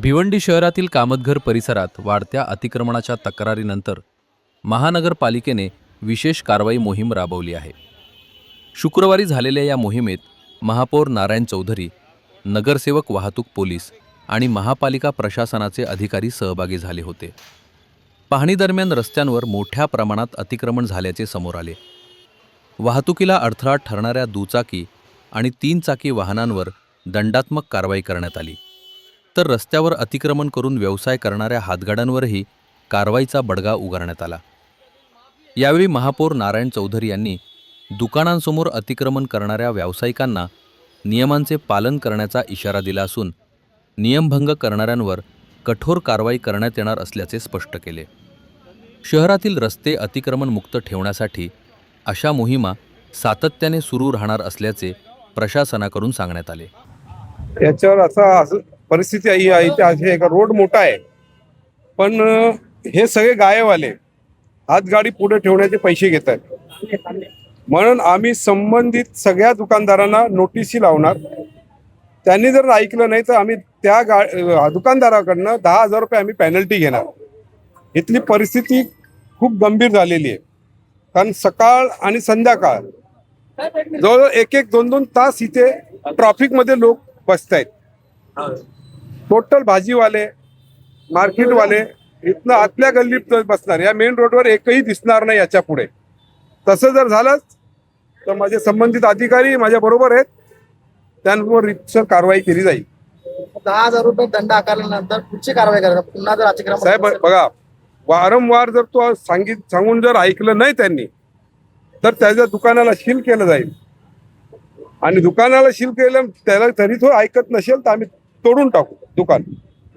भिवंडी शहरातील कामतघर परिसरात वाढत्या अतिक्रमणाच्या तक्रारीनंतर महानगरपालिकेने विशेष कारवाई मोहीम राबवली आहे. शुक्रवारी झालेल्या या मोहिमेत महापौर नारायण चौधरी, नगरसेवक, वाहतूक पोलीस आणि महापालिका प्रशासनाचे अधिकारी सहभागी झाले होते. पाहणीदरम्यान रस्त्यांवर मोठ्या प्रमाणात अतिक्रमण झाल्याचे समोर आले. वाहतुकीला अडथळा ठरणाऱ्या दुचाकी आणि 3 चाकी वाहनांवर दंडात्मक कारवाई करण्यात आली, तर रस्त्यावर अतिक्रमण करून व्यवसाय करणाऱ्या हातगाड्यांवरही कारवाईचा बडगा उगारण्यात आला. यावेळी महापौर नारायण चौधरी यांनी दुकानांसमोर अतिक्रमण करणाऱ्या व्यावसायिकांना नियमांचे पालन करण्याचा इशारा दिला असून नियमभंग करणाऱ्यांवर कठोर कारवाई करण्यात येणार असल्याचे स्पष्ट केले. शहरातील रस्ते अतिक्रमणमुक्त ठेवण्यासाठी अशा मोहिमा सातत्याने सुरू राहणार असल्याचे प्रशासनाकडून सांगण्यात आले. याच्यावर असं परिस्थिती आहे का रोड मोठा आहे, पण हे सगळे गायवाले हातगाडी पुढे ठेवण्याचे पैसे घेत आहेत. म्हणून आम्ही संबंधित सगळ्या दुकानदारांना नोटीसी लावणार. त्यांनी जर ऐकलं नाही तर आम्ही त्या दुकानदाराकडनं 10,000 रुपये आम्ही पेनल्टी घेणार. इथली परिस्थिती खूप गंभीर झालेली आहे, कारण सकाळ आणि संध्याकाळ जवळजवळ 1-2 तास इथे ट्रॉफिकमध्ये लोक बसत आहेत. टोटल भाजीवाले, मार्केटवाले इथनं आतल्या गल्लीत बसणार. या मेन रोडवर एकही दिसणार नाही याच्या पुढे. तसं जर झालंच तर माझे संबंधित अधिकारी माझ्या बरोबर आहेत, त्यांवर रितसर कारवाई केली जाईल. 10,000 रुपये दंड आकारल्यानंतर पुढची कारवाई करा. पुन्हा जर अतिक्रमण साहेब बघा, वारंवार जर तो सांगून जर ऐकलं नाही त्यांनी तर त्याच्या दुकानाला सील केलं जाईल. आणि दुकानाला सील केलं त्याला तरी तो ऐकत नसेल तर आम्ही तोडून टाकू दुकान.